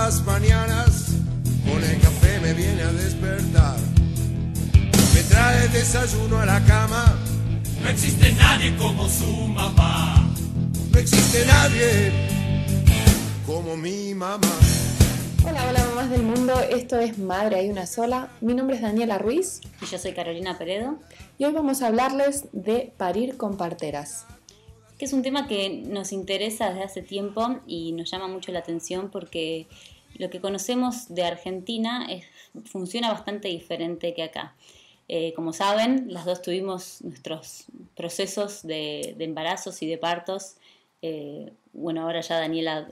las mañanas, con el café me viene a despertar. Me trae desayuno a la cama. No existe nadie como su mamá. No existe nadie como mi mamá. Hola, hola mamás del mundo, esto es Madre hay una sola. Mi nombre es Daniela Ruiz. Y yo soy Carolina Peredo. Y hoy vamos a hablarles de parir con parteras. Que es un tema que nos interesa desde hace tiempo y nos llama mucho la atención porque lo que conocemos de Argentina funciona bastante diferente que acá. Como saben, las dos tuvimos nuestros procesos de embarazos y de partos. Bueno, ahora ya Daniela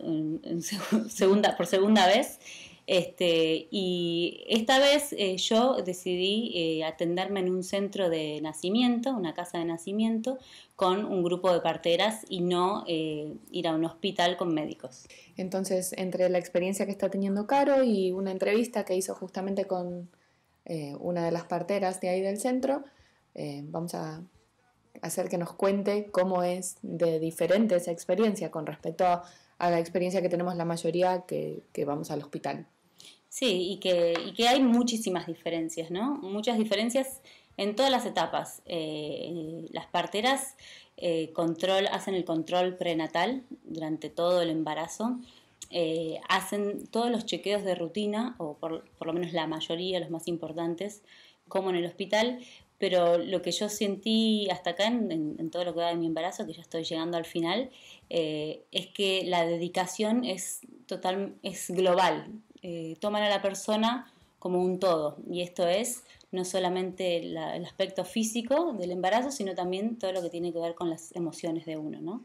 por segunda vez. Y esta vez yo decidí atenderme en un centro de nacimiento, una casa de nacimiento, con un grupo de parteras y no ir a un hospital con médicos. Entonces, entre la experiencia que está teniendo Caro y una entrevista que hizo justamente con una de las parteras de ahí del centro, vamos a hacer que nos cuente cómo es de diferente esa experiencia con respecto a la experiencia que tenemos la mayoría que vamos al hospital. Sí, y que hay muchísimas diferencias, ¿no? Muchas diferencias en todas las etapas. Las parteras hacen el control prenatal durante todo el embarazo. Hacen todos los chequeos de rutina, o por lo menos la mayoría, los más importantes, como en el hospital. Pero lo que yo sentí hasta acá en todo lo que va de mi embarazo, que ya estoy llegando al final, es que la dedicación es global. Toman a la persona como un todo, y esto es no solamente el aspecto físico del embarazo, sino también todo lo que tiene que ver con las emociones de uno, ¿no?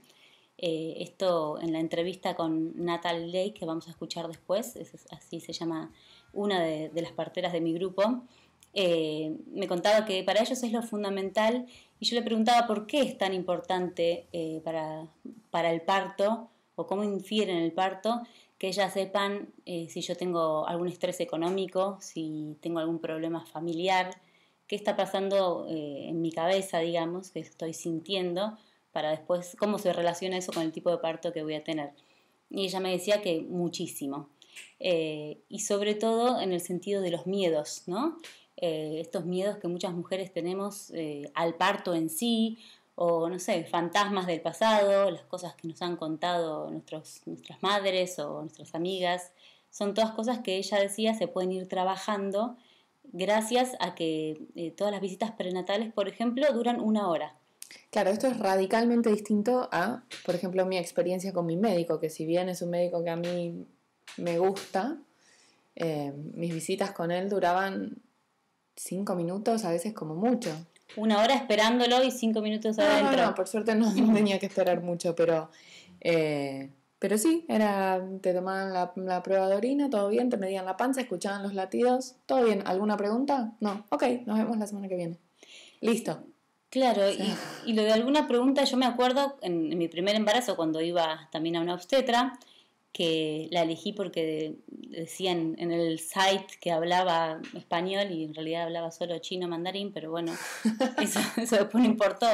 Esto en la entrevista con Natalie Lake, que vamos a escuchar después, así se llama una de las parteras de mi grupo, me contaba que para ellos es lo fundamental, y yo le preguntaba por qué es tan importante para el parto, o cómo infiere en el parto, que ellas sepan si yo tengo algún estrés económico, si tengo algún problema familiar, qué está pasando en mi cabeza, digamos, que estoy sintiendo, para después cómo se relaciona eso con el tipo de parto que voy a tener. Y ella me decía que muchísimo. Y sobre todo en el sentido de los miedos, ¿no? Estos miedos que muchas mujeres tenemos al parto en sí, o no sé, fantasmas del pasado, las cosas que nos han contado nuestras madres o nuestras amigas, son todas cosas que ella decía se pueden ir trabajando gracias a que todas las visitas prenatales, por ejemplo, duran 1 hora. Claro, esto es radicalmente distinto a, por ejemplo, mi experiencia con mi médico, que si bien es un médico que a mí me gusta, mis visitas con él duraban 5 minutos, a veces como mucho. 1 hora esperándolo y 5 minutos adentro. No, por suerte no tenía que esperar mucho, pero sí, te tomaban la prueba de orina, todo bien, te medían la panza, escuchaban los latidos, todo bien. ¿Alguna pregunta? No, ok, nos vemos la semana que viene. Listo. Claro, y lo de alguna pregunta, yo me acuerdo en mi primer embarazo, cuando iba también a una obstetra, que la elegí porque decían en el site que hablaba español y en realidad hablaba solo chino, mandarín, pero bueno, eso después no importó.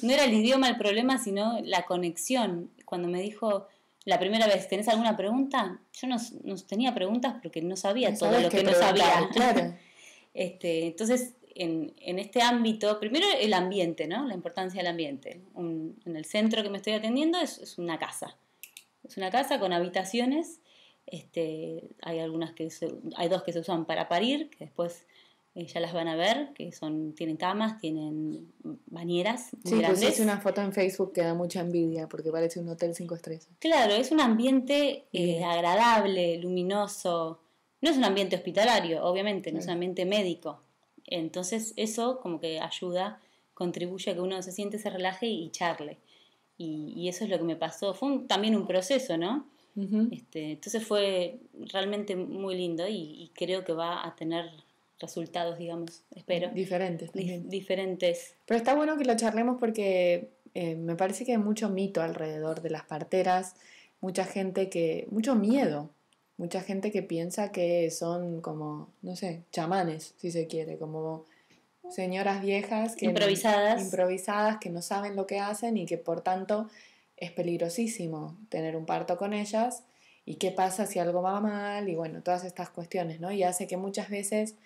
No era el idioma el problema, sino la conexión. Cuando me dijo la primera vez, ¿tenés alguna pregunta? Yo no tenía preguntas porque no sabía todo lo que no sabía. Claro. Entonces, en este ámbito, primero el ambiente, ¿no? La importancia del ambiente. En el centro que me estoy atendiendo es una casa. Es una casa con habitaciones. Hay hay 2 que se usan para parir, que después ya las van a ver, que tienen camas, tienen bañeras muy grandes. Sí, puse una foto en Facebook que da mucha envidia porque parece un hotel 5 estrellas. Claro, es un ambiente agradable, luminoso. No es un ambiente hospitalario, obviamente, no es un ambiente médico. Entonces eso como que contribuye a que uno se siente, se relaje y charle. Y eso es lo que me pasó. Fue también un proceso, ¿no? Uh-huh. Entonces fue realmente muy lindo y creo que va a tener resultados, digamos, espero. Diferentes. Diferentes. Pero está bueno que lo charlemos porque me parece que hay mucho mito alrededor de las parteras, mucho miedo. Mucha gente que piensa que son como, no sé, chamanes, si se quiere, como señoras viejas improvisadas que no saben lo que hacen y que por tanto es peligrosísimo tener un parto con ellas y qué pasa si algo va mal, y bueno, todas estas cuestiones, ¿no? Y hace que muchas veces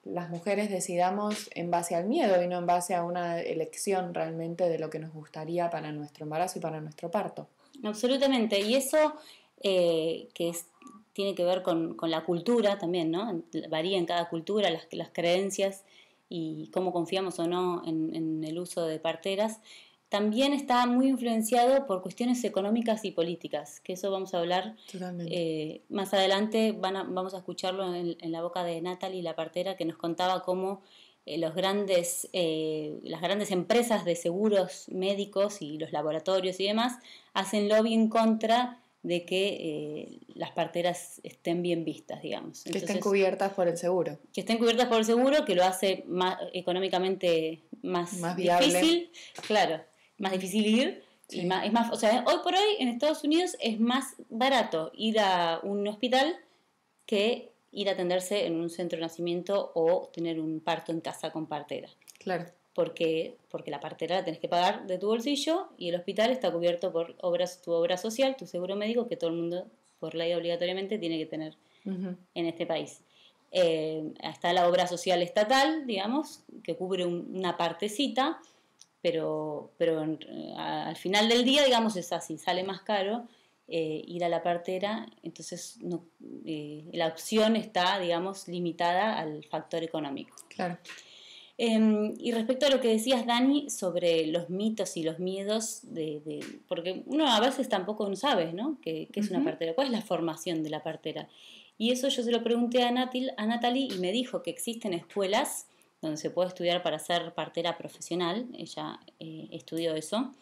las mujeres decidamos en base al miedo y no en base a una elección realmente de lo que nos gustaría para nuestro embarazo y para nuestro parto. Absolutamente, y eso tiene que ver con la cultura también, ¿no? Varía en cada cultura las creencias y cómo confiamos o no en el uso de parteras. También está muy influenciado por cuestiones económicas y políticas, que eso vamos a hablar más adelante. Vamos a escucharlo en la boca de Natalie, la partera, que nos contaba cómo las grandes empresas de seguros médicos y los laboratorios y demás hacen lobby en contra de que las parteras estén bien vistas, digamos. Entonces, que estén cubiertas por el seguro. Que estén cubiertas por el seguro, que lo hace económicamente más difícil, claro, más difícil ir. Sí. O sea, hoy por hoy en Estados Unidos es más barato ir a un hospital que ir a atenderse en un centro de nacimiento o tener un parto en casa con partera. Claro. Porque la partera la tenés que pagar de tu bolsillo y el hospital está cubierto por tu obra social, tu seguro médico, que todo el mundo, por ley obligatoriamente, tiene que tener en este país. Está la obra social estatal, digamos, que cubre una partecita, pero al final del día, digamos, es así, sale más caro ir a la partera, entonces la opción está, digamos, limitada al factor económico. Claro. Y respecto a lo que decías, Dani, sobre los mitos y los miedos, porque uno a veces tampoco no sabe, ¿no? ¿Qué es una partera? ¿Cuál es la formación de la partera? Y eso yo se lo pregunté a Natalie y me dijo que existen escuelas donde se puede estudiar para ser partera profesional. Ella estudió eso.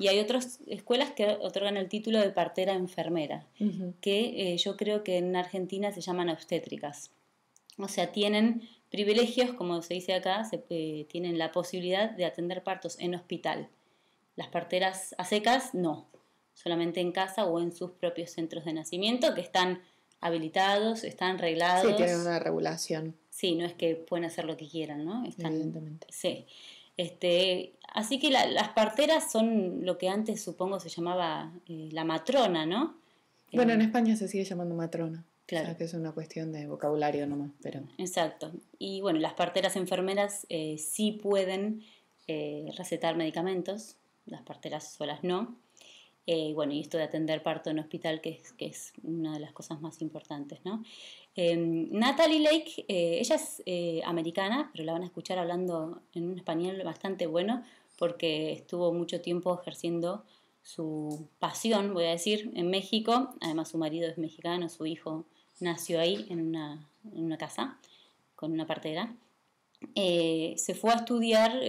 Y hay otras escuelas que otorgan el título de partera enfermera, que yo creo que en Argentina se llaman obstétricas. O sea, tienen privilegios, como se dice acá, tienen la posibilidad de atender partos en hospital. Las parteras a secas, no. Solamente en casa o en sus propios centros de nacimiento, que están habilitados, están reglados. Sí, tienen una regulación. Sí, no es que pueden hacer lo que quieran, ¿no? Evidentemente. Sí. Así que las parteras son lo que antes supongo se llamaba la matrona, ¿no? Bueno, en España se sigue llamando matrona. Claro. O sea, que es una cuestión de vocabulario nomás, pero... Exacto. Y bueno, las parteras enfermeras sí pueden recetar medicamentos, las parteras solas no. Bueno, y esto de atender parto en hospital, que es una de las cosas más importantes, ¿no? Natalie Lake, ella es americana, pero la van a escuchar hablando en un español bastante bueno, porque estuvo mucho tiempo ejerciendo su pasión, voy a decir, en México. Además, su marido es mexicano, su hijo nació ahí en una casa con una partera. Se fue a estudiar,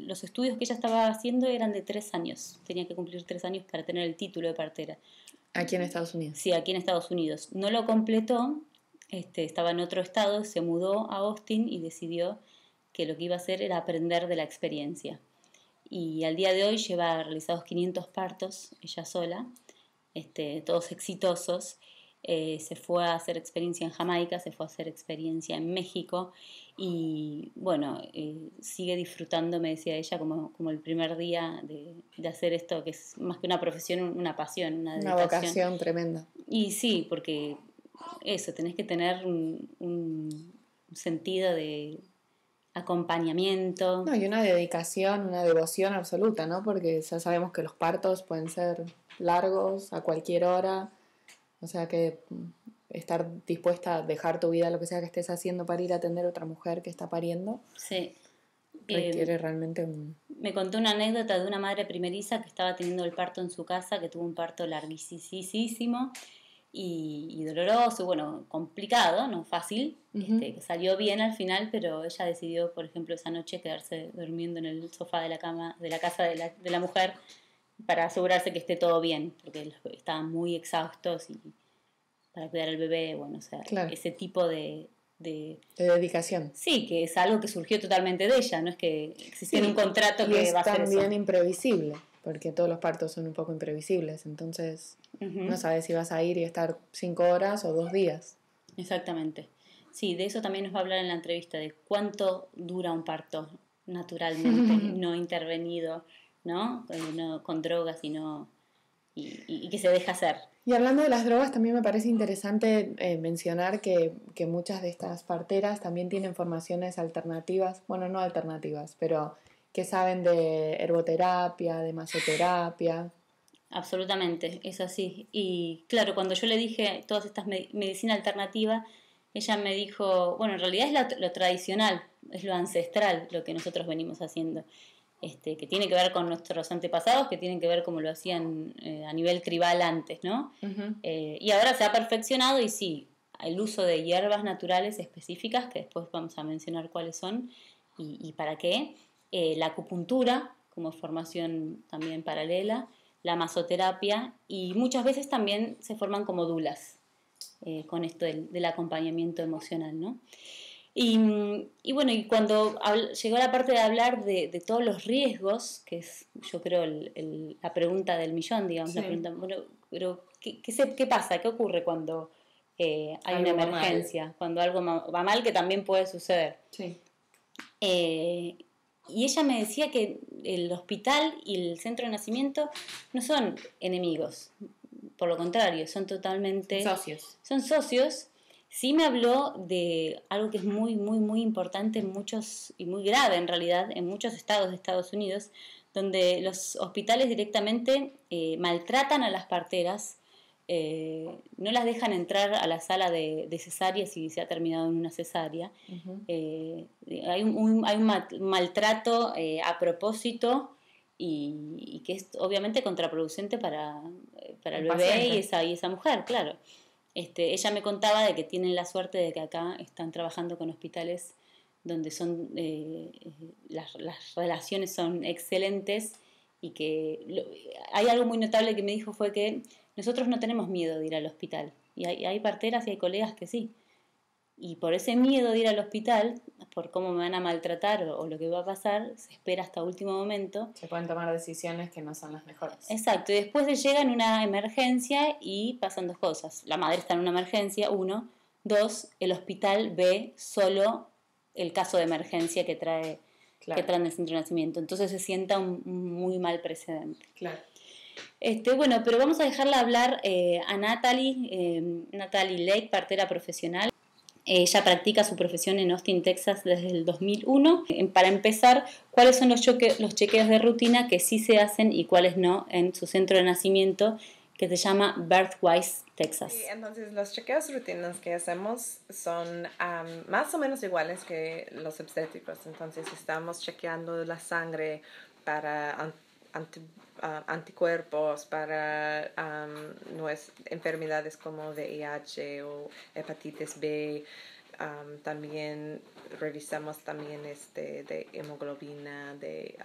los estudios que ella estaba haciendo eran de 3 años, tenía que cumplir 3 años para tener el título de partera. ¿Aquí en Estados Unidos? Sí, aquí en Estados Unidos. No lo completó, estaba en otro estado, se mudó a Austin y decidió que lo que iba a hacer era aprender de la experiencia. Y al día de hoy lleva realizados 500 partos, ella sola, todos exitosos. Se fue a hacer experiencia en Jamaica, se fue a hacer experiencia en México y bueno, sigue disfrutando, me decía ella, como el primer día de hacer esto, que es más que una profesión, una pasión, una dedicación. Una vocación tremenda. Y sí, porque eso, tenés que tener un sentido de acompañamiento. No, y una dedicación, una devoción absoluta, ¿no? Porque ya sabemos que los partos pueden ser largos, a cualquier hora. O sea que estar dispuesta a dejar tu vida, lo que sea que estés haciendo, para ir a atender a otra mujer que está pariendo, sí, requiere realmente un... Me contó una anécdota de una madre primeriza que estaba teniendo el parto en su casa, que tuvo un parto larguísimo y doloroso, bueno, complicado, no fácil, que salió bien al final, pero ella decidió, por ejemplo, esa noche quedarse durmiendo en el sofá de la cama de la casa de la mujer, para asegurarse que esté todo bien, porque estaban muy exhaustos y para cuidar al bebé, bueno, o sea, claro. Ese tipo de dedicación. Sí, que es algo que surgió totalmente de ella, no es que existiera un contrato que va a hacer eso. Es también imprevisible, porque todos los partos son un poco imprevisibles, entonces no sabes si vas a ir y estar 5 horas o 2 días. Exactamente. Sí, de eso también nos va a hablar en la entrevista, de cuánto dura un parto naturalmente, no intervenido, ¿no? Con drogas y y que se deja hacer. Y hablando de las drogas, también me parece interesante mencionar que muchas de estas parteras también tienen formaciones alternativas, bueno, no alternativas, pero que saben de herboterapia, de masoterapia. Absolutamente, es así. Y claro, cuando yo le dije todas estas medicina alternativa, ella me dijo, bueno, en realidad es lo tradicional, es lo ancestral lo que nosotros venimos haciendo, que tiene que ver con nuestros antepasados, que tienen que ver como lo hacían a nivel tribal antes, ¿no? Uh-huh. Y ahora se ha perfeccionado y sí, el uso de hierbas naturales específicas, que después vamos a mencionar cuáles son y para qué, la acupuntura como formación también paralela, la masoterapia y muchas veces también se forman como dulas con esto del acompañamiento emocional, ¿no? Y bueno, y cuando llegó la parte de hablar de todos los riesgos, que es yo creo la pregunta del millón, digamos, sí. la pregunta, bueno, pero ¿qué pasa? ¿Qué ocurre cuando hay algo una emergencia? Cuando algo va mal, que también puede suceder. Sí. Y ella me decía que el hospital y el centro de nacimiento no son enemigos, por lo contrario, son totalmente... Socios. Son socios. Sí me habló de algo que es muy, muy, muy importante en muchos, y muy grave en realidad, en muchos estados de Estados Unidos, donde los hospitales directamente maltratan a las parteras, no las dejan entrar a la sala de cesárea si se ha terminado en una cesárea. Uh-huh. Hay un maltrato a propósito y que es obviamente contraproducente para el bebé paciente. y esa mujer, claro. Ella me contaba de que tienen la suerte de que acá están trabajando con hospitales donde son las relaciones son excelentes y que hay algo muy notable que me dijo fue que nosotros no tenemos miedo de ir al hospital y hay parteras y hay colegas que sí. Y por ese miedo de ir al hospital, por cómo me van a maltratar o lo que va a pasar, se espera hasta último momento. Se pueden tomar decisiones que no son las mejores. Exacto, y después llega en una emergencia y pasan dos cosas. La madre está en una emergencia, uno. Dos, el hospital ve solo el caso de emergencia que traen del centro de nacimiento. Entonces se sienta un muy mal precedente. Claro. Bueno, pero vamos a dejarla hablar a Natalie Lake, partera profesional. Ella practica su profesión en Austin, Texas desde el 2001. Para empezar, ¿cuáles son los chequeos de rutina que sí se hacen y cuáles no en su centro de nacimiento que se llama Birthwise, Texas? Sí, entonces los chequeos rutinas que hacemos son más o menos iguales que los obstétricos. Entonces estamos chequeando la sangre para anticuerpos, para enfermedades como VIH o hepatitis B. También revisamos también de hemoglobina, de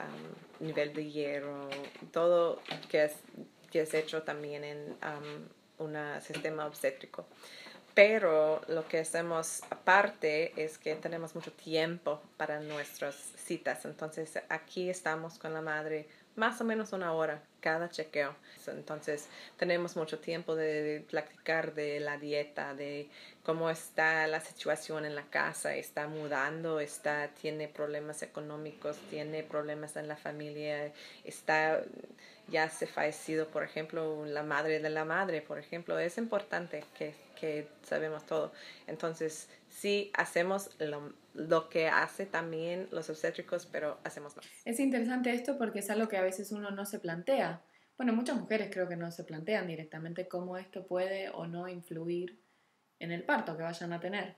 nivel de hierro, todo que es hecho también en un sistema obstétrico. Pero lo que hacemos aparte es que tenemos mucho tiempo para nuestras citas. Entonces aquí estamos con la madre más o menos 1 hora cada chequeo. Entonces tenemos mucho tiempo de platicar de la dieta, de cómo está la situación en la casa, está mudando, tiene problemas económicos, tiene problemas en la familia, ya se fallecido, por ejemplo, la madre de la madre, por ejemplo. Es importante que sabemos todo. Entonces sí hacemos lo que hace también los obstétricos, pero hacemos más. Es interesante esto porque es algo que a veces uno no se plantea. Bueno, muchas mujeres creo que no se plantean directamente cómo es que puede o no influir en el parto que vayan a tener.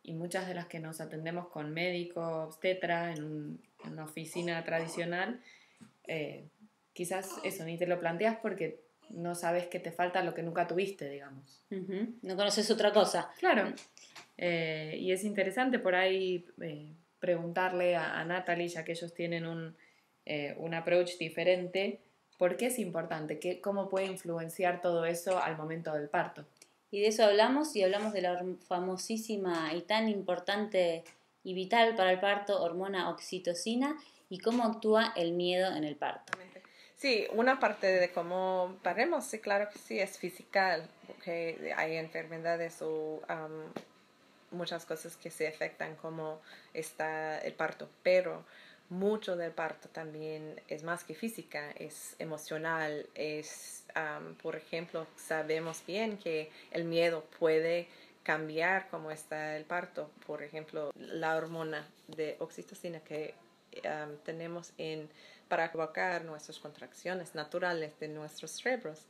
Y muchas de las que nos atendemos con médico, obstetra, en una oficina tradicional, quizás eso, ni te lo planteas porque no sabes que te falta lo que nunca tuviste, digamos. Uh-huh. No conoces otra cosa. Claro. Y es interesante por ahí preguntarle a Natalie, ya que ellos tienen un approach diferente, ¿por qué es importante? ¿Cómo puede influenciar todo eso al momento del parto? Y de eso hablamos, y hablamos de la famosísima y tan importante y vital para el parto hormona oxitocina y cómo actúa el miedo en el parto. Sí, una parte de cómo paremos, sí, claro que sí, es física, porque hay enfermedades o muchas cosas que se afectan como está el parto, pero mucho del parto también es más que física, es emocional, por ejemplo, sabemos bien que el miedo puede cambiar cómo está el parto. Por ejemplo, la hormona de oxitocina que tenemos para provocar nuestras contracciones naturales de nuestros cerebros.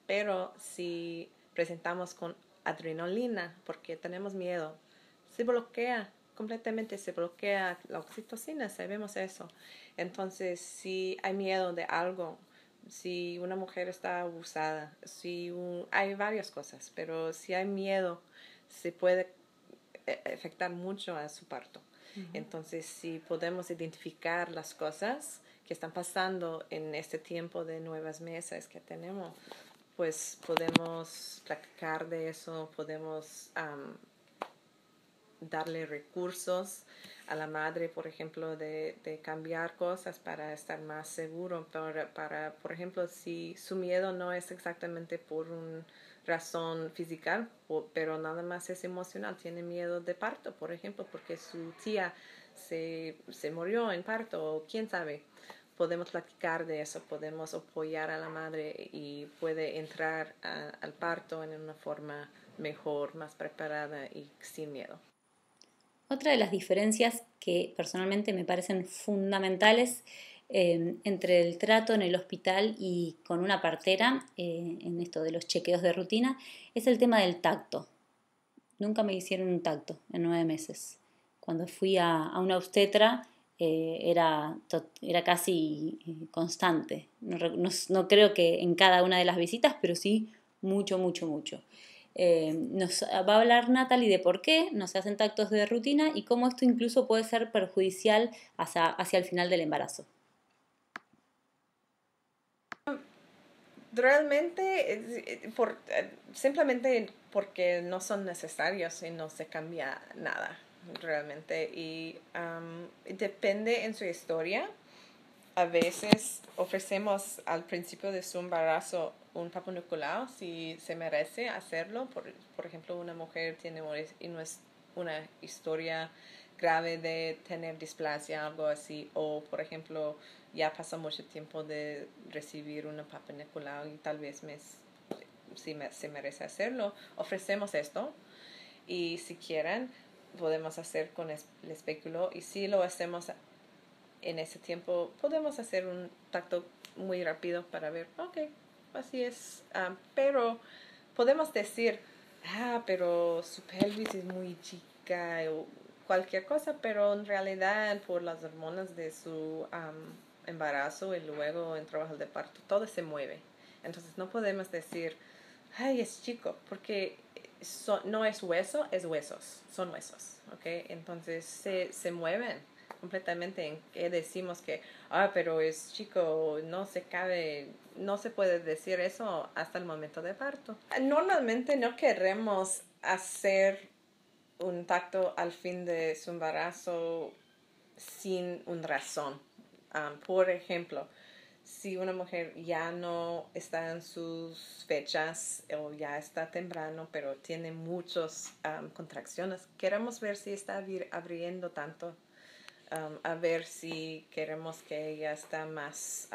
Pero si presentamos con adrenalina, porque tenemos miedo, se bloquea completamente, se bloquea la oxitocina, sabemos eso. Entonces, si hay miedo de algo, si una mujer está abusada, hay varias cosas, pero si hay miedo, se puede afectar mucho a su parto. Entonces, si podemos identificar las cosas que están pasando en este tiempo de 9 meses que tenemos, pues podemos platicar de eso, podemos darle recursos a la madre, por ejemplo, de cambiar cosas para estar más seguro. Por ejemplo, si su miedo no es exactamente por una razón física, pero nada más es emocional, tiene miedo de parto, por ejemplo, porque su tía se murió en parto, o quién sabe. Podemos platicar de eso, podemos apoyar a la madre y puede entrar al parto en una forma mejor, más preparada y sin miedo. Otra de las diferencias que personalmente me parecen fundamentales entre el trato en el hospital y con una partera, en esto de los chequeos de rutina, es el tema del tacto. Nunca me hicieron un tacto en 9 meses. Cuando fui a una obstetra era casi constante. No creo que en cada una de las visitas, pero sí mucho. Nos va a hablar Natalie de por qué no se hacen tactos de rutina y cómo esto incluso puede ser perjudicial hacia el final del embarazo. Realmente, simplemente porque no son necesarios y no se cambia nada, realmente. Y depende en su historia. A veces ofrecemos al principio de su embarazo un Papa Nicolau si se merece hacerlo. Por ejemplo, una mujer tiene una historia grave de tener displasia, algo así, o por ejemplo ya pasa mucho tiempo de recibir una Papa Nicolau y tal vez se merece hacerlo. Ofrecemos esto y si quieren podemos hacer con el espéculo, y si lo hacemos en ese tiempo podemos hacer un tacto muy rápido para ver, ok, así es, pero podemos decir, pero su pelvis es muy chica o cualquier cosa, pero en realidad por las hormonas de su embarazo y luego en trabajo de parto, todo se mueve. Entonces no podemos decir, es chico, porque no es hueso, es huesos, son huesos, ¿ok? Entonces se mueven completamente. En que decimos que, pero es chico, no se puede decir eso hasta el momento de parto. Normalmente no queremos hacer un tacto al fin de su embarazo sin una razón. Por ejemplo, si una mujer ya no está en sus fechas o ya está temprano, pero tiene muchas contracciones, queremos ver si está abriendo tanto, a ver si queremos que ella está más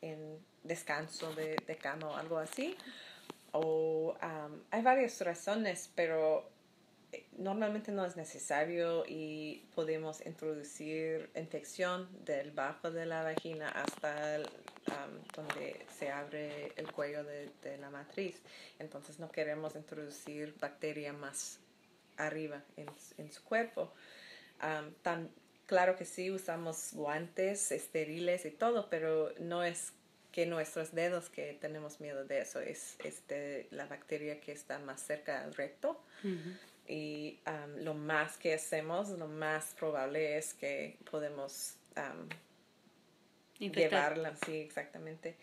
en descanso de cama o algo así. O hay varias razones, pero normalmente no es necesario y podemos introducir infección del bajo de la vagina hasta donde se abre el cuello de la matriz. Entonces no queremos introducir bacteria más arriba en su cuerpo. Claro que sí, usamos guantes estériles y todo, pero no es que nuestros dedos que tenemos miedo de eso, es de la bacteria que está más cerca del recto. Uh-huh. Y lo más que hacemos, lo más probable es que podemos llevarla. Sí, exactamente.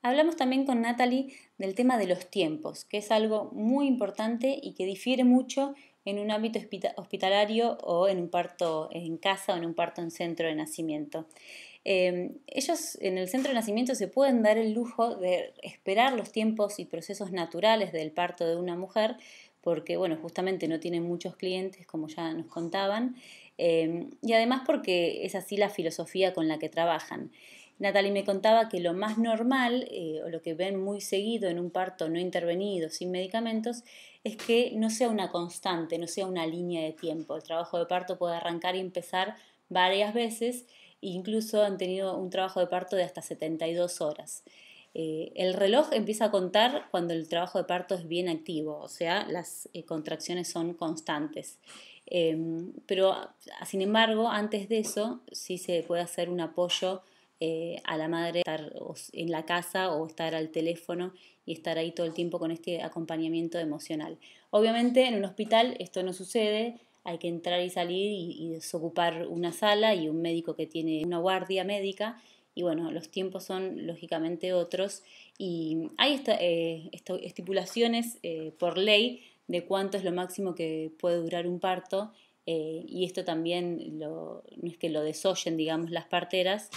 Hablamos también con Natalie del tema de los tiempos, que es algo muy importante y que difiere mucho en un ámbito hospitalario o en un parto en casa o en un parto en centro de nacimiento. Ellos en el centro de nacimiento se pueden dar el lujo de esperar los tiempos y procesos naturales del parto de una mujer, porque bueno, justamente no tienen muchos clientes, como ya nos contaban, Y además porque es así la filosofía con la que trabajan. Natalie me contaba que lo más normal, o lo que ven muy seguido en un parto no intervenido, sin medicamentos, es que no sea una constante, no sea una línea de tiempo. El trabajo de parto puede arrancar y empezar varias veces, e incluso han tenido un trabajo de parto de hasta 72 horas. El reloj empieza a contar cuando el trabajo de parto es bien activo, o sea, las contracciones son constantes. Pero, sin embargo, antes de eso, sí se puede hacer un apoyo a la madre, estar en la casa o estar al teléfono y estar ahí todo el tiempo con este acompañamiento emocional. Obviamente en un hospital esto no sucede, hay que entrar y salir y desocupar una sala y un médico que tiene una guardia médica, y bueno, los tiempos son lógicamente otros, y hay estipulaciones por ley de cuánto es lo máximo que puede durar un parto, y esto también no es que lo desoyen, digamos, las parteras,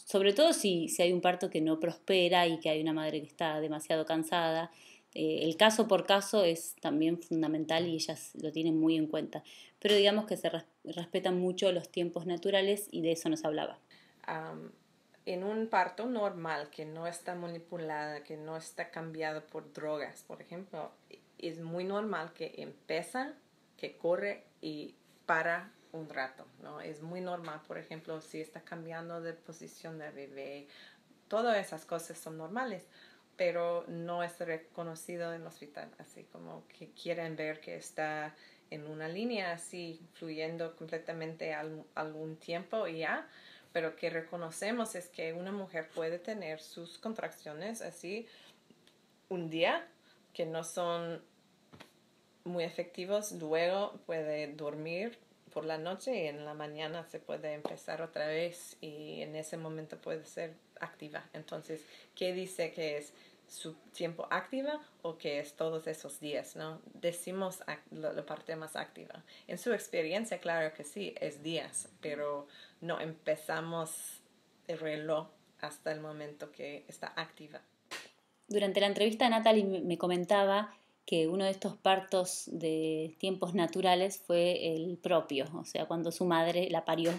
sobre todo si hay un parto que no prospera y que hay una madre que está demasiado cansada. El caso por caso es también fundamental y ellas lo tienen muy en cuenta. Pero digamos que se respetan mucho los tiempos naturales y de eso nos hablaba. En un parto normal que no está manipulada, que no está cambiado por drogas, por ejemplo, es muy normal que empieza, que corre y para un rato, ¿no? Es muy normal, por ejemplo, si está cambiando de posición de bebé, todas esas cosas son normales, pero no es reconocido en el hospital, así como que quieren ver que está en una línea así, fluyendo completamente algún tiempo y ya, pero que reconocemos es que una mujer puede tener sus contracciones así un día, que no son muy efectivos, luego puede dormir por la noche y en la mañana se puede empezar otra vez y en ese momento puede ser activa. Entonces, ¿qué dice que es su tiempo activa o que es todos esos días, ¿no? Decimos la parte más activa. En su experiencia, claro que sí, es días, pero no empezamos el reloj hasta el momento que está activa. Durante la entrevista, Natalie me comentaba que uno de estos partos de tiempos naturales fue el propio, o sea, cuando su madre la parió.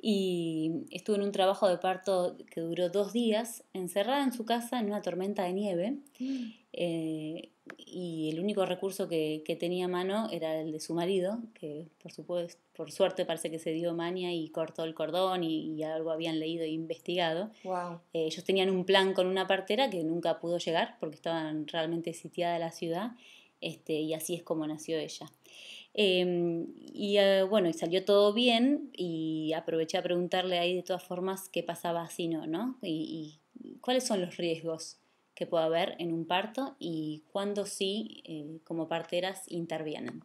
Y estuvo en un trabajo de parto que duró 2 días, encerrada en su casa en una tormenta de nieve. Y el único recurso que tenía a mano era el de su marido, que por suerte parece que se dio maña y cortó el cordón y algo habían leído e investigado. Wow. Ellos tenían un plan con una partera que nunca pudo llegar porque estaban realmente sitiada la ciudad, y así es como nació ella. Bueno, y salió todo bien y aproveché a preguntarle ahí de todas formas qué pasaba si ¿no? Y cuáles son los riesgos que puede haber en un parto y cuándo sí, como parteras, intervienen.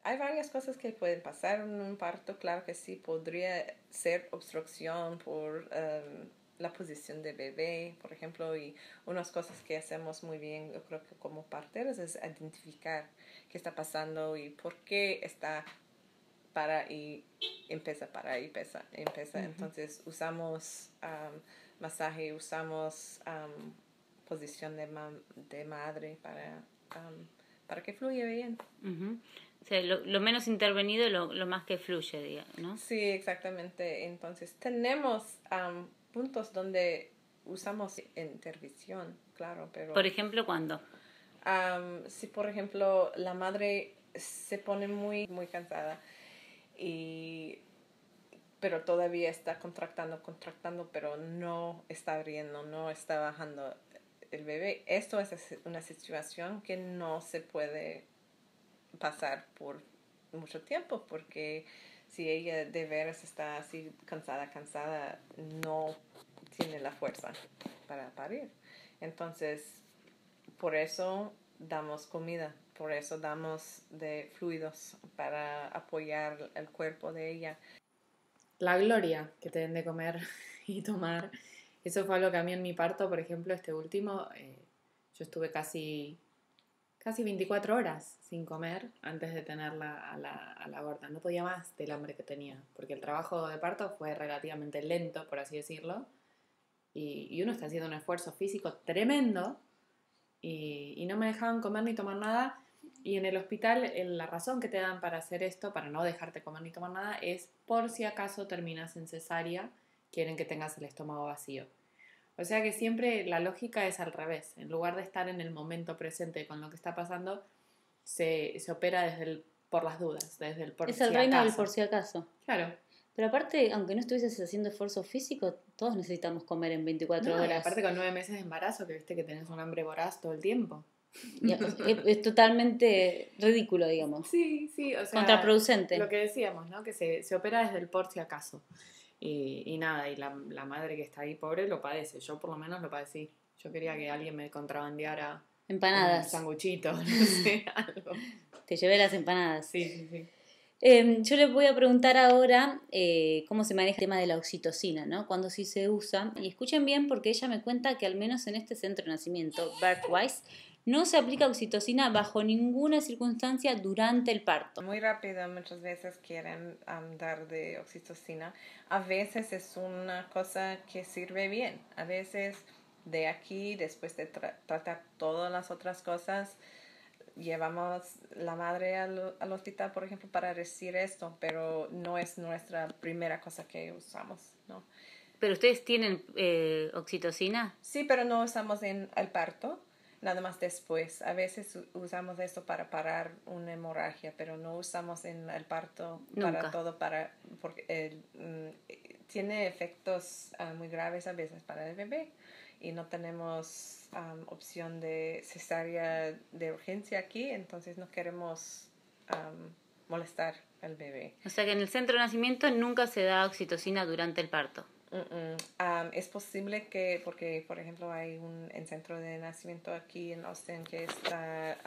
Hay varias cosas que pueden pasar en un parto, claro que sí, podría ser obstrucción por la posición de bebé, por ejemplo, y unas cosas que hacemos muy bien, yo creo que como parteras, es identificar qué está pasando y por qué está para y empieza. Uh-huh. Entonces usamos masaje, usamos posición de madre para que fluya bien. Uh-huh. O sea, lo menos intervenido, lo más que fluye, digamos, ¿no? Sí, exactamente. Entonces tenemos puntos donde usamos intervención, claro, pero... Por ejemplo, ¿cuándo? Si, por ejemplo, la madre se pone muy, muy cansada pero todavía está contractando, pero no está abriendo, no está bajando el bebé. Esto es una situación que no se puede pasar por mucho tiempo, porque si ella de veras está así cansada, no tiene la fuerza para parir. Entonces, por eso damos comida, por eso damos de fluidos para apoyar el cuerpo de ella. La gloria que te den de comer y tomar, eso fue algo que a mí en mi parto, por ejemplo, este último, yo estuve casi 24 horas sin comer antes de tenerla a la gorda. No podía más del hambre que tenía, porque el trabajo de parto fue relativamente lento, por así decirlo, y uno está haciendo un esfuerzo físico tremendo y no me dejaban comer ni tomar nada. Y en el hospital la razón que te dan para hacer esto, para no dejarte comer ni tomar nada, es por si acaso terminas en cesárea, quieren que tengas el estómago vacío. O sea que siempre la lógica es al revés. En lugar de estar en el momento presente con lo que está pasando, se opera por las dudas, desde el por si acaso. Es el reino del por si acaso. Claro. Pero aparte, aunque no estuvieses haciendo esfuerzo físico, todos necesitamos comer en 24 No, y horas. aparte con 9 meses de embarazo, que viste que tenés un hambre voraz todo el tiempo. Es totalmente ridículo, digamos. Sí, o sea, contraproducente. Lo que decíamos, ¿no? Que se opera desde el por si acaso. Y nada, y la madre que está ahí pobre lo padece. Yo por lo menos lo padecí. Yo quería que alguien me contrabandeara empanadas, un sanguchito, no sé, algo. Te llevé las empanadas. Sí. Yo les voy a preguntar ahora cómo se maneja el tema de la oxitocina, ¿no? Cuando sí se usa. Y escuchen bien porque ella me cuenta que al menos en este centro de nacimiento, Birthwise, no se aplica oxitocina bajo ninguna circunstancia durante el parto. Muy rápido, muchas veces quieren dar de oxitocina. A veces es una cosa que sirve bien. A veces de aquí, después de tratar todas las otras cosas, llevamos la madre al hospital, por ejemplo, para recibir esto, pero no es nuestra primera cosa que usamos, ¿no? ¿Pero ustedes tienen oxitocina? Sí, pero no usamos en el parto. Nada más después. A veces usamos esto para parar una hemorragia, pero no usamos en el parto. Nunca. Porque tiene efectos muy graves a veces para el bebé y no tenemos opción de cesárea de urgencia aquí, entonces no queremos molestar al bebé. O sea que en el centro de nacimiento nunca se da oxitocina durante el parto. Es posible que, porque por ejemplo hay un centro de nacimiento aquí en Austin que está,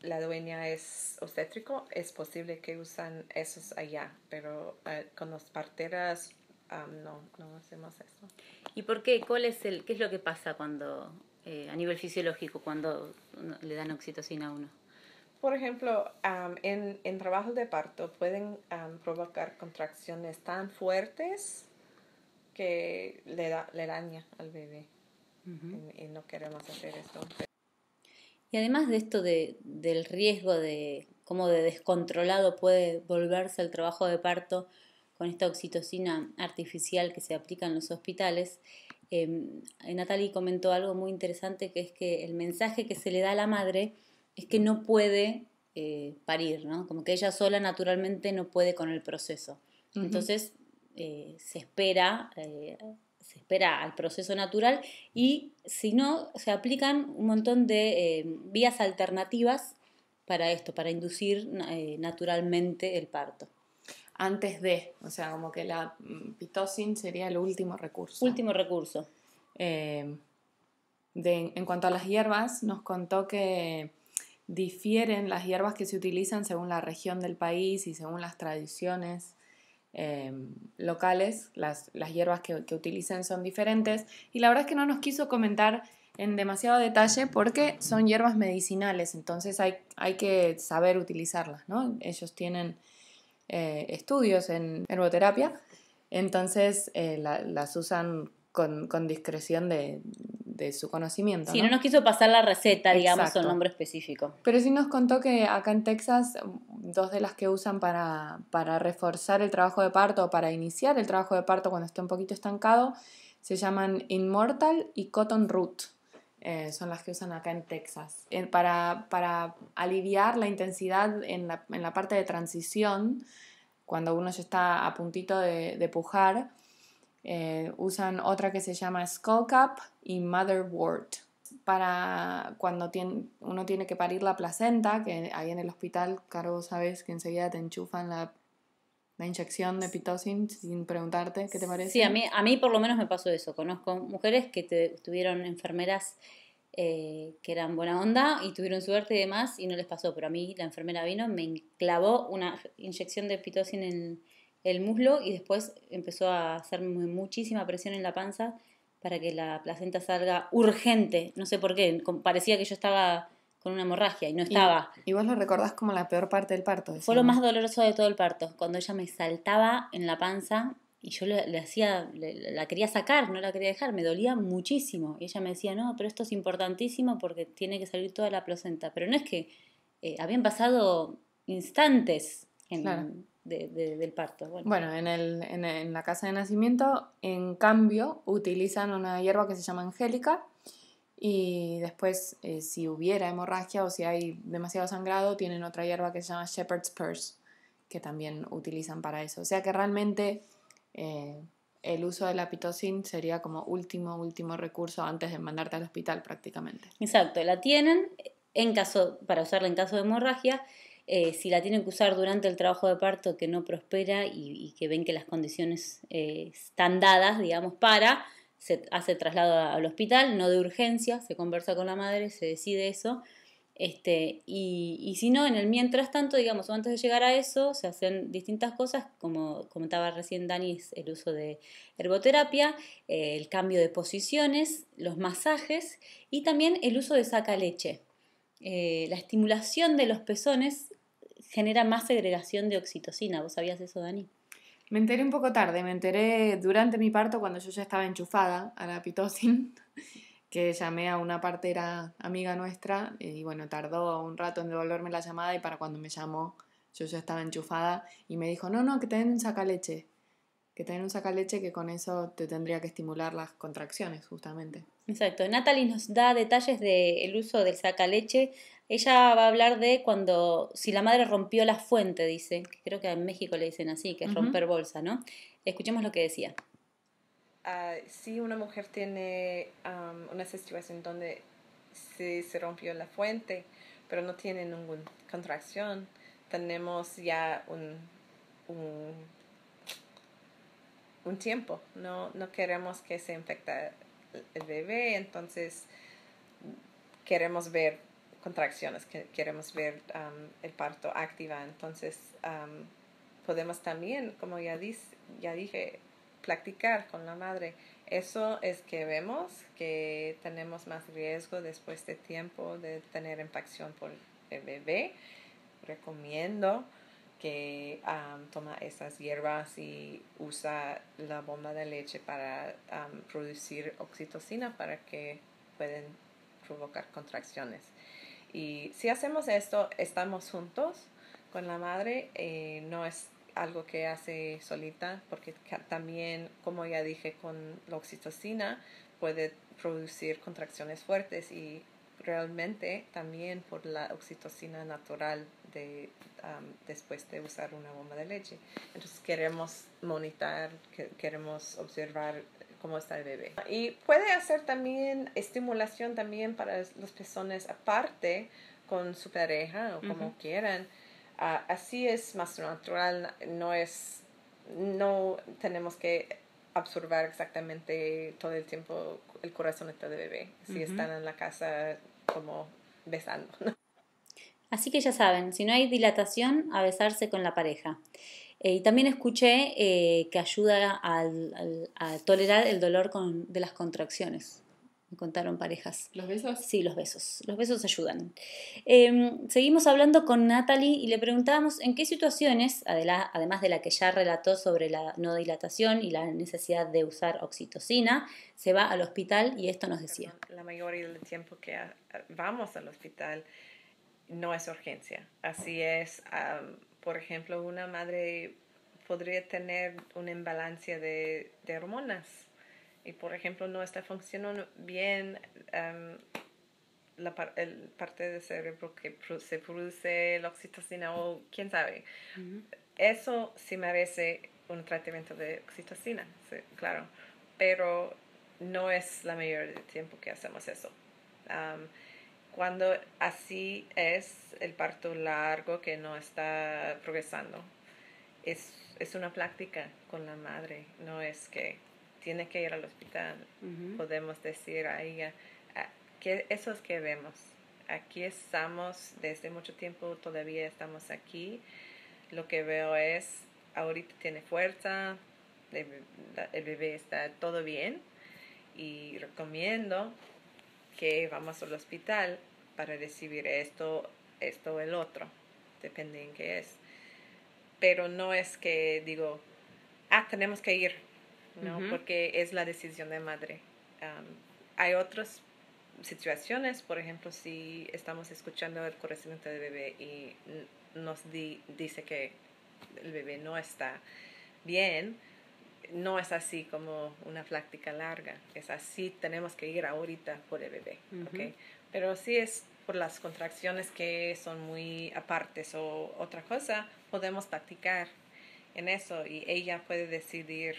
la dueña es obstétrico, es posible que usan esos allá, pero con las parteras no hacemos eso. ¿Y por qué? ¿Qué es lo que pasa cuando, a nivel fisiológico, cuando le dan oxitocina a uno? Por ejemplo, en trabajo de parto pueden provocar contracciones tan fuertes que le daña al bebé. Y no queremos hacer eso. Y además de esto del riesgo de cómo de descontrolado puede volverse el trabajo de parto con esta oxitocina artificial que se aplica en los hospitales, Natalie comentó algo muy interesante, que es que el mensaje que se le da a la madre es que no puede parir, ¿no? Como que ella sola naturalmente no puede con el proceso. Uh-huh. Entonces se espera al proceso natural y si no, se aplican un montón de vías alternativas para esto, para inducir naturalmente el parto. Antes de, o sea, como que la pitocin sería el último recurso. Último recurso. En cuanto a las hierbas, nos contó que difieren las hierbas que se utilizan según la región del país y según las tradiciones locales. Las hierbas que utilizan son diferentes y la verdad es que no nos quiso comentar en demasiado detalle porque son hierbas medicinales, entonces hay que saber utilizarlas, ¿no? Ellos tienen estudios en herboterapia, entonces las usan con discreción de su conocimiento. Sí, no nos quiso pasar la receta, digamos, Exacto. o el nombre específico. Pero sí nos contó que acá en Texas, dos de las que usan para reforzar el trabajo de parto o para iniciar el trabajo de parto cuando esté un poquito estancado, se llaman Immortal y Cotton Root. Son las que usan acá en Texas. Para aliviar la intensidad en la parte de transición, cuando uno ya está a puntito de pujar, usan otra que se llama Skullcap y Motherwort. Para cuando uno tiene que parir la placenta, que ahí en el hospital, Caro, sabes que enseguida te enchufan la inyección de pitocin sin preguntarte qué te parece. Sí, a mí por lo menos me pasó eso. Conozco mujeres que tuvieron enfermeras que eran buena onda y tuvieron suerte y demás y no les pasó, pero a mí la enfermera vino, me clavó una inyección de pitocin en el muslo y después empezó a hacerme muchísima presión en la panza para que la placenta salga urgente. No sé por qué, parecía que yo estaba con una hemorragia y no estaba. ¿Y vos lo recordás como la peor parte del parto? Fue lo más doloroso de todo el parto, cuando ella me saltaba en la panza y yo le hacía, la quería sacar, no la quería dejar, me dolía muchísimo. Y ella me decía, no, pero esto es importantísimo porque tiene que salir toda la placenta. Pero no es que habían pasado instantes Claro. del parto. Bueno, en la casa de nacimiento, en cambio, utilizan una hierba que se llama angélica y después, si hubiera hemorragia o si hay demasiado sangrado, tienen otra hierba que se llama Shepherd's Purse, que también utilizan para eso. O sea que realmente el uso de la pitocin sería como último recurso antes de mandarte al hospital prácticamente. Exacto, la tienen para usarla en caso de hemorragia. Si la tienen que usar durante el trabajo de parto que no prospera y que ven que las condiciones están dadas, digamos, se hace traslado al hospital, no de urgencia, se conversa con la madre, se decide eso. Y si no, en el mientras tanto, digamos, o antes de llegar a eso, se hacen distintas cosas, como comentaba recién Dani, es el uso de herboterapia, el cambio de posiciones, los masajes y también el uso de sacaleche. La estimulación de los pezones genera más segregación de oxitocina. ¿Vos sabías eso, Dani? Me enteré un poco tarde, me enteré durante mi parto cuando yo ya estaba enchufada a la pitocin, que llamé a una partera amiga nuestra y bueno, tardó un rato en devolverme la llamada y para cuando me llamó yo ya estaba enchufada y me dijo, no, que te den un sacaleche, que con eso te tendría que estimular las contracciones justamente. Exacto. Natalie nos da detalles del uso del sacaleche. Ella va a hablar de si la madre rompió la fuente, dice, que creo que en México le dicen así, que es romper bolsa, ¿no? Escuchemos lo que decía. Si una mujer tiene una situación donde se rompió la fuente, pero no tiene ninguna contracción, tenemos ya un tiempo. No queremos que se infecte el bebé, entonces queremos ver contracciones, queremos ver el parto activa. Entonces podemos también, como ya dije, practicar con la madre. Eso es que vemos que tenemos más riesgo después de tiempo de tener infección por el bebé. Recomiendo que toma esas hierbas y usa la bomba de leche para producir oxitocina para que puedan provocar contracciones. Y si hacemos esto, estamos juntos con la madre, no es algo que hace solita, porque también, como ya dije, con la oxitocina puede producir contracciones fuertes y realmente también por la oxitocina natural después de usar una bomba de leche. Entonces queremos monitorear, queremos observar cómo está el bebé. Y puede hacer también estimulación también para los pezones aparte con su pareja o como quieran. Así es más natural, no tenemos que absorber exactamente todo el tiempo el corazonete del bebé, si están en la casa como besando. Así que ya saben, si no hay dilatación, a besarse con la pareja. Y también escuché que ayuda a tolerar el dolor de las contracciones. Me contaron parejas. ¿Los besos? Sí, los besos. Los besos ayudan. Seguimos hablando con Natalie y le preguntábamos en qué situaciones, además de la que ya relató sobre la no dilatación y la necesidad de usar oxitocina, se va al hospital y esto nos decía. La mayoría del tiempo que vamos al hospital no es urgencia. Así es, por ejemplo, una madre podría tener una imbalancia de hormonas y, por ejemplo, no está funcionando bien la parte del cerebro que se produce la oxitocina o quién sabe. Eso sí merece un tratamiento de oxitocina, sí, claro, pero no es la mayoría del tiempo que hacemos eso. Cuando así es el parto largo que no está progresando, es una práctica con la madre, no es que tiene que ir al hospital. Podemos decir a ella, que eso es que vemos. Aquí estamos desde mucho tiempo, todavía estamos aquí. Lo que veo es, ahorita tiene fuerza, el bebé está todo bien y recomiendo que vamos al hospital para recibir esto o el otro, depende en qué es. Pero no es que digo, tenemos que ir, ¿no? Porque es la decisión de madre. Hay otras situaciones, por ejemplo, si estamos escuchando el crecimiento del bebé y nos dice que el bebé no está bien, no es así como una plática larga, es así, tenemos que ir ahorita por el bebé, ¿ok? Pero si es por las contracciones que son muy apartes o otra cosa, podemos practicar en eso y ella puede decidir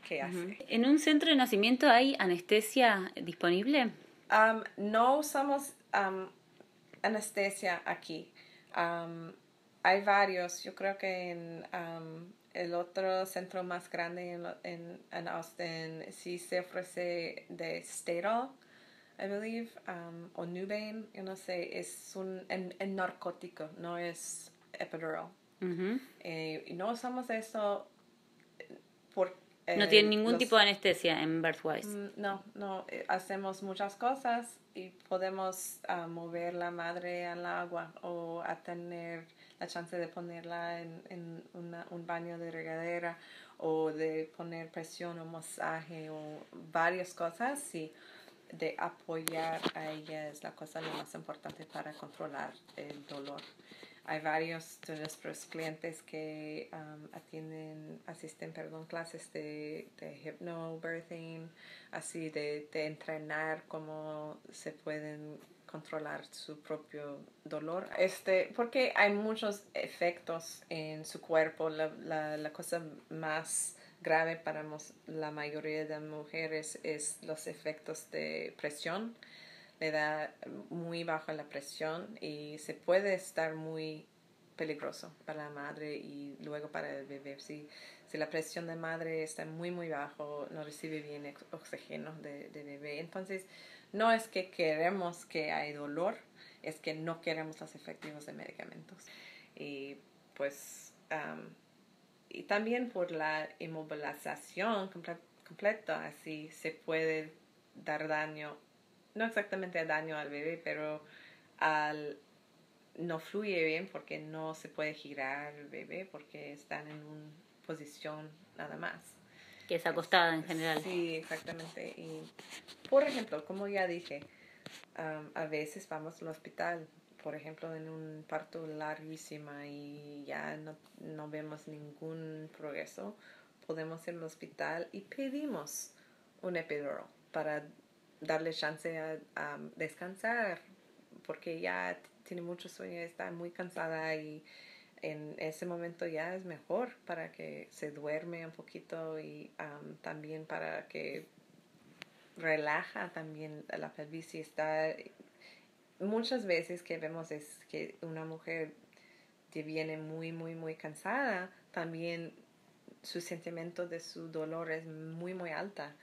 qué hace. ¿En un centro de nacimiento hay anestesia disponible? No usamos anestesia aquí. Hay varios. Yo creo que en el otro centro más grande en Austin sí se ofrece de Stadol, I believe, o Nubain, yo no sé, es un narcótico, no es epidural. Y no usamos eso por... no tiene ningún tipo de anestesia en Birthwise. No, hacemos muchas cosas y podemos mover la madre al agua o a tener la chance de ponerla en un baño de regadera o de poner presión o masaje o varias cosas y de apoyar a ella es la cosa lo más importante para controlar el dolor. Hay varios de nuestros clientes que asisten clases de hypnobirthing, así de entrenar cómo se pueden controlar su propio dolor. Porque hay muchos efectos en su cuerpo. La cosa más grave para la mayoría de mujeres es los efectos de presión. Le da muy baja la presión y se puede estar muy peligroso para la madre y luego para el bebé. Si la presión de madre está muy muy bajo, no recibe bien oxígeno de bebé. Entonces, no es que queremos que haya dolor, es que no queremos los efectos de medicamentos. Y pues, y también por la inmovilización completa, así se puede dar daño, no exactamente daño al bebé, pero no fluye bien porque no se puede girar el bebé porque están en una posición nada más. Que es acostada en general. Sí, exactamente. Y, por ejemplo, como ya dije, a veces vamos al hospital, por ejemplo, en un parto larguísimo y ya no vemos ningún progreso, podemos ir al hospital y pedimos un epidural para darle chance a descansar, porque ya tiene mucho sueño, está muy cansada y en ese momento ya es mejor para que se duerme un poquito y también para que relaja también la pelvis y está... Muchas veces que vemos es que una mujer que viene muy, muy, muy cansada, también su sentimiento de su dolor es muy, muy alta.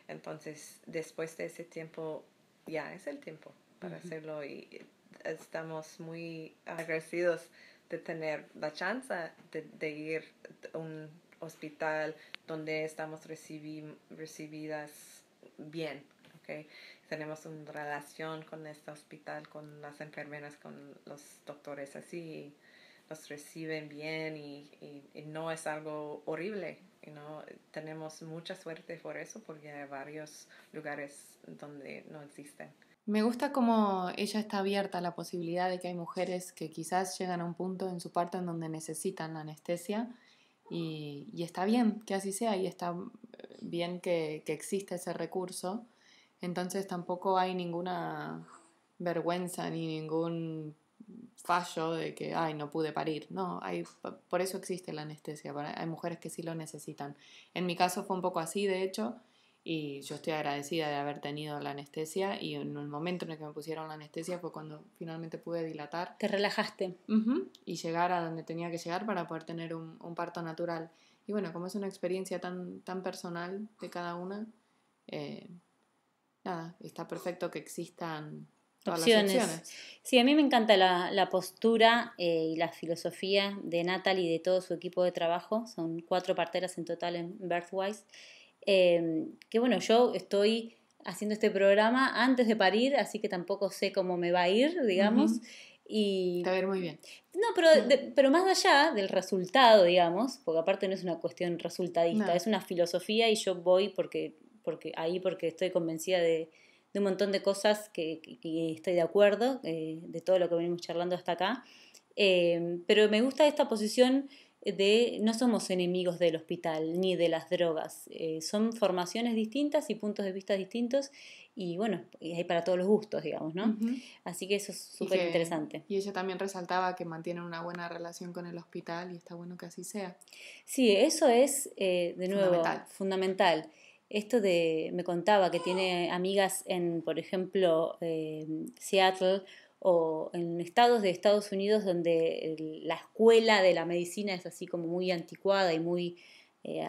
Entonces, después de ese tiempo, ya es el tiempo para hacerlo y estamos muy agradecidos de tener la chance de ir a un hospital donde estamos recibidas bien, ¿okay? Tenemos una relación con este hospital, con las enfermeras, con los doctores, así nos reciben bien y no es algo horrible. Tenemos mucha suerte por eso, porque hay varios lugares donde no existen. Me gusta cómo ella está abierta a la posibilidad de que hay mujeres que quizás llegan a un punto en su parto en donde necesitan la anestesia y está bien que así sea y está bien que exista ese recurso. Entonces tampoco hay ninguna vergüenza ni ningún fallo de que no pude parir. No, por eso existe la anestesia. Hay mujeres que sí lo necesitan. En mi caso fue un poco así, de hecho, y yo estoy agradecida de haber tenido la anestesia y en el momento en el que me pusieron la anestesia fue cuando finalmente pude dilatar. Te relajaste. Y llegar a donde tenía que llegar para poder tener un parto natural. Y bueno, como es una experiencia tan personal de cada una, nada, está perfecto que existan todas las opciones. Sí, a mí me encanta la postura y la filosofía de Natalie y de todo su equipo de trabajo. Son 4 parteras en total en Birthwise. Que bueno, yo estoy haciendo este programa antes de parir, así que tampoco sé cómo me va a ir, digamos. Y Te va a ir muy bien. no, pero más allá del resultado, digamos, porque aparte no es una cuestión resultadista, No. es una filosofía y yo voy porque estoy convencida de un montón de cosas que estoy de acuerdo, de todo lo que venimos charlando hasta acá. Pero me gusta esta posición de no somos enemigos del hospital ni de las drogas, son formaciones distintas y puntos de vista distintos y bueno, hay para todos los gustos, digamos, ¿no? Ujú. Así que eso es Y súper que- interesante. Y ella también resaltaba que mantienen una buena relación con el hospital y está bueno que así sea. Sí, eso es, de nuevo, Fundamental. fundamental. Esto me contaba que tiene amigas en, por ejemplo, Seattle o en estados de Estados Unidos donde la escuela de la medicina es así como muy anticuada y muy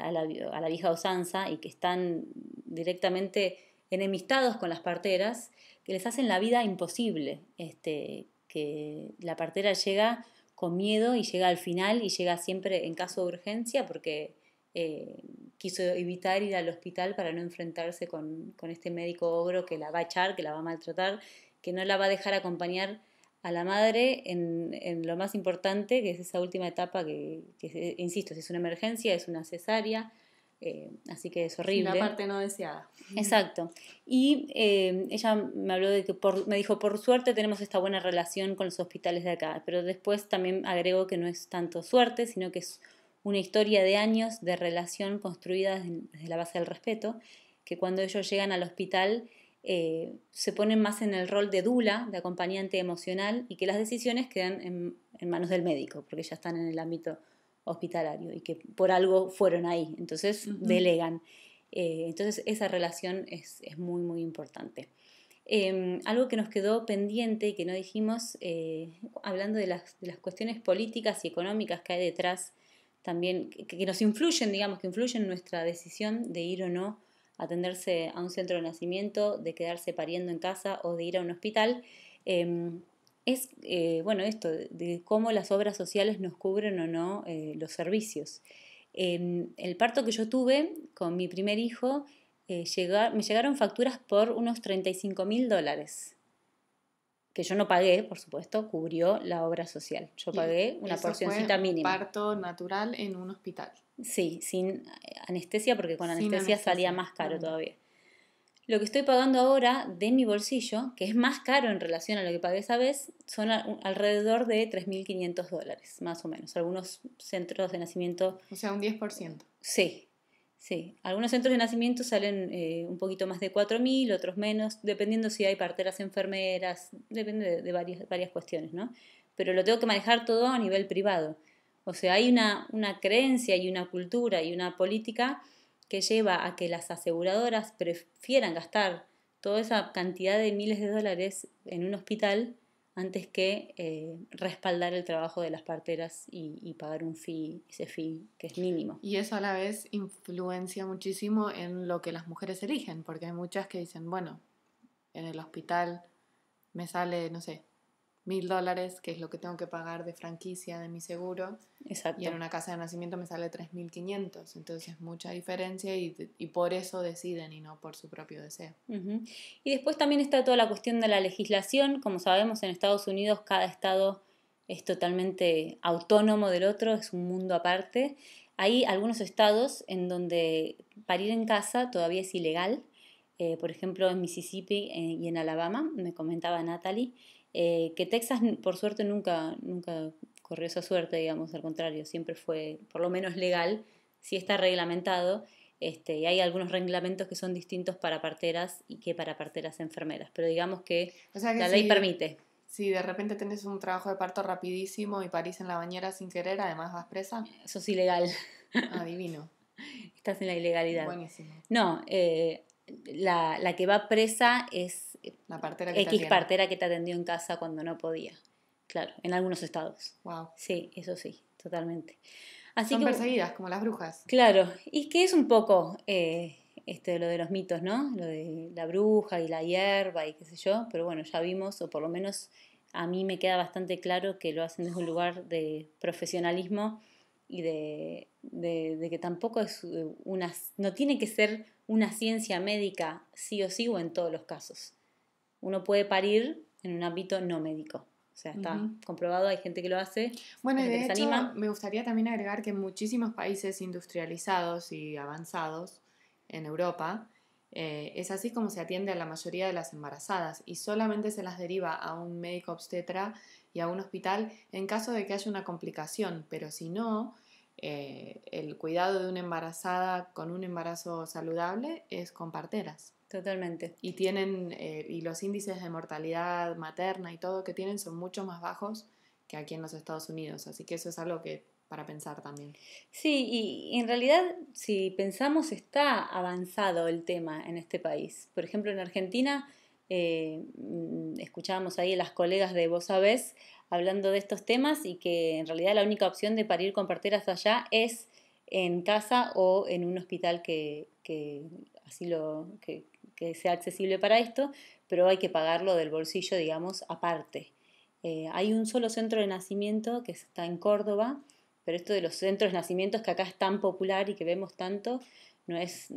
a la vieja usanza y que están directamente enemistados con las parteras, que les hacen la vida imposible. Que la partera llega con miedo y llega al final y llega siempre en caso de urgencia porque quiso evitar ir al hospital para no enfrentarse con este médico ogro que la va a echar, que la va a maltratar, que no la va a dejar acompañar a la madre en lo más importante, que es esa última etapa insisto, si es una emergencia, es una cesárea, así que es horrible. La parte no deseada. Exacto. Y ella me habló de que me dijo, por suerte tenemos esta buena relación con los hospitales de acá, pero después también agregó que no es tanto suerte, sino que es una historia de años de relación construida desde la base del respeto, que cuando ellos llegan al hospital se ponen más en el rol de dula, de acompañante emocional, y que las decisiones quedan en manos del médico, porque ya están en el ámbito hospitalario y que por algo fueron ahí, entonces delegan. Entonces esa relación es muy, muy importante. Algo que nos quedó pendiente y que no dijimos, hablando de las cuestiones políticas y económicas que hay detrás, también que nos influyen, digamos, que influyen en nuestra decisión de ir o no a atenderse a un centro de nacimiento, de quedarse pariendo en casa o de ir a un hospital, es, bueno, esto de cómo las obras sociales nos cubren o no los servicios. El parto que yo tuve con mi primer hijo, me llegaron facturas por unos $35.000, que yo no pagué, por supuesto, cubrió la obra social. Yo pagué una porcioncita mínima. Parto natural en un hospital. Sí, sin anestesia, porque con Sin anestesia salía anestesia. más caro todavía. Lo que estoy pagando ahora de mi bolsillo, que es más caro en relación a lo que pagué esa vez, son alrededor de $3.500, más o menos. Algunos centros de nacimiento... O sea, un 10%. Sí, sí. Algunos centros de nacimiento salen un poquito más de 4.000, otros menos, dependiendo si hay parteras enfermeras, depende de varias cuestiones, ¿no? Pero lo tengo que manejar todo a nivel privado. O sea, hay una creencia y una cultura y una política que lleva a que las aseguradoras prefieran gastar toda esa cantidad de miles de dólares en un hospital antes que respaldar el trabajo de las parteras y pagar ese fee que es mínimo. Y eso a la vez influencia muchísimo en lo que las mujeres eligen, porque hay muchas que dicen, bueno, en el hospital me sale, no sé, $1.000, que es lo que tengo que pagar de franquicia de mi seguro. Exacto. Y en una casa de nacimiento me sale 3.500. Entonces es mucha diferencia y por eso deciden y no por su propio deseo. Uh-huh. Y después también está toda la cuestión de la legislación. Como sabemos, en Estados Unidos cada estado es totalmente autónomo del otro, es un mundo aparte. Hay algunos estados en donde parir en casa todavía es ilegal. Por ejemplo, en Mississippi y en Alabama, me comentaba Natalie, que Texas, por suerte, nunca corrió esa suerte, digamos, al contrario, siempre fue por lo menos legal, sí está reglamentado, y hay algunos reglamentos que son distintos para parteras y que para parteras enfermeras, pero digamos que, la ley permite. Si de repente tenés un trabajo de parto rapidísimo y parís en la bañera sin querer, además vas presa. Eso es ilegal. Adivino. Estás en la ilegalidad. Buenísimo. No, la que va presa es la partera que X partera que te atendió en casa cuando no podía. Claro, en algunos estados. Wow. Sí, eso sí, totalmente. Así Son que, perseguidas como las brujas. Claro, y que es un poco lo de los mitos, ¿no? Lo de la bruja y la hierba y qué sé yo, pero bueno, ya vimos, o por lo menos a mí me queda bastante claro que lo hacen desde un lugar de profesionalismo y de que tampoco es no tiene que ser una ciencia médica sí o sí o en todos los casos. Uno puede parir en un ámbito no médico. O sea, está comprobado, hay gente que lo hace. Bueno, y hay de gente que se hecho, anima. me gustaría también agregar que en muchísimos países industrializados y avanzados en Europa, es así como se atiende a la mayoría de las embarazadas y solamente se las deriva a un médico obstetra y a un hospital en caso de que haya una complicación, pero si no, el cuidado de una embarazada con un embarazo saludable es con parteras. Totalmente. Y tienen, y los índices de mortalidad materna y todo que tienen son mucho más bajos que aquí en los Estados Unidos, así que eso es algo que para pensar también. Sí, y en realidad, si pensamos, está avanzado el tema en este país. Por ejemplo, en Argentina, escuchábamos ahí a las colegas de Vos Sabés hablando de estos temas y que en realidad la única opción de parir con parteras allá es en casa o en un hospital que sea accesible para esto, pero hay que pagarlo del bolsillo, digamos, aparte. Hay un solo centro de nacimiento que está en Córdoba, pero esto de los centros de nacimientos que acá es tan popular y que vemos tanto, no es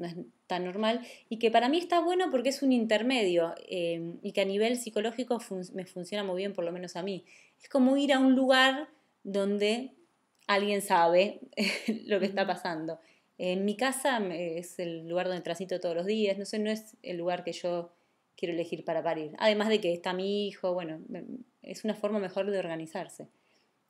tan normal. Y que para mí está bueno porque es un intermedio y que a nivel psicológico me funciona muy bien, por lo menos a mí. Es como ir a un lugar donde alguien sabe lo que está pasando. En mi casa es el lugar donde transito todos los días, no es el lugar que yo quiero elegir para parir. Además de que está mi hijo, bueno, es una forma mejor de organizarse.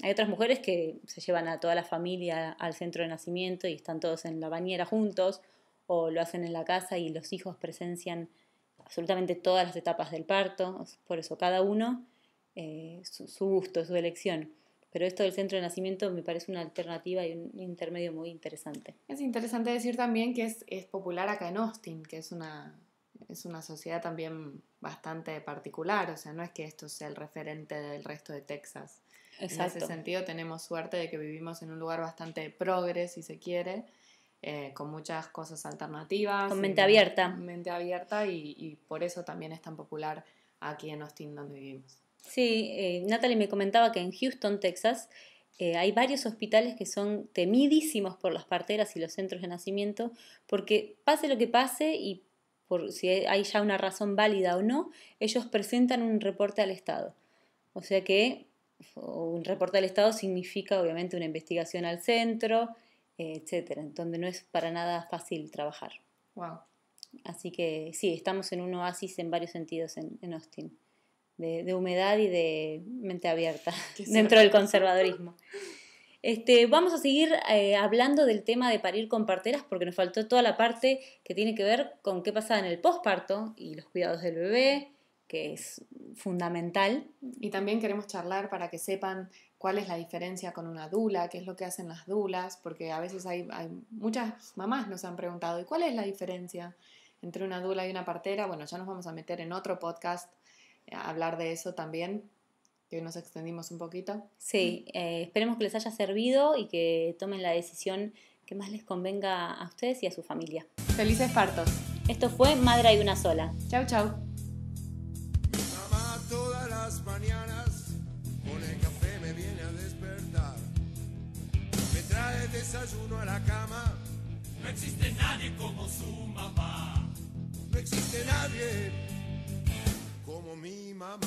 Hay otras mujeres que se llevan a toda la familia al centro de nacimiento y están todos en la bañera juntos, o lo hacen en la casa y los hijos presencian absolutamente todas las etapas del parto. Por eso cada uno su gusto, su elección. Pero esto del centro de nacimiento me parece una alternativa y un intermedio muy interesante. Es interesante decir también que es popular acá en Austin, que es una sociedad también bastante particular, o sea, no es que esto sea el referente del resto de Texas. Exacto. En ese sentido tenemos suerte de que vivimos en un lugar bastante progre, si se quiere, con muchas cosas alternativas. Con mente abierta. Mente abierta y por eso también es tan popular aquí en Austin donde vivimos. Sí, Natalie me comentaba que en Houston, Texas, hay varios hospitales que son temidísimos por las parteras y los centros de nacimiento, porque pase lo que pase y por si hay ya una razón válida o no, ellos presentan un reporte al Estado. O sea que un reporte al Estado significa obviamente una investigación al centro, etcétera, donde no es para nada fácil trabajar. Wow. Así que sí, estamos en un oasis en varios sentidos en Austin. De humedad y de mente abierta dentro del conservadorismo. Vamos a seguir hablando del tema de parir con parteras porque nos faltó toda la parte que tiene que ver con qué pasa en el posparto y los cuidados del bebé, que es fundamental. Y también queremos charlar para que sepan cuál es la diferencia con una dula, qué es lo que hacen las dulas, porque a veces hay muchas mamás nos han preguntado, ¿y cuál es la diferencia entre una dula y una partera? Bueno, ya nos vamos a meter en otro podcast a hablar de eso también, que hoy nos extendimos un poquito. Sí, esperemos que les haya servido y que tomen la decisión que más les convenga a ustedes y a su familia. ¡Felices partos! Esto fue Madre hay una sola. Chau, chau. Mamá todas las mañanas con el café me viene a despertar. Me trae desayuno a la cama. No existe nadie como su mamá. No existe nadie como mi mamá.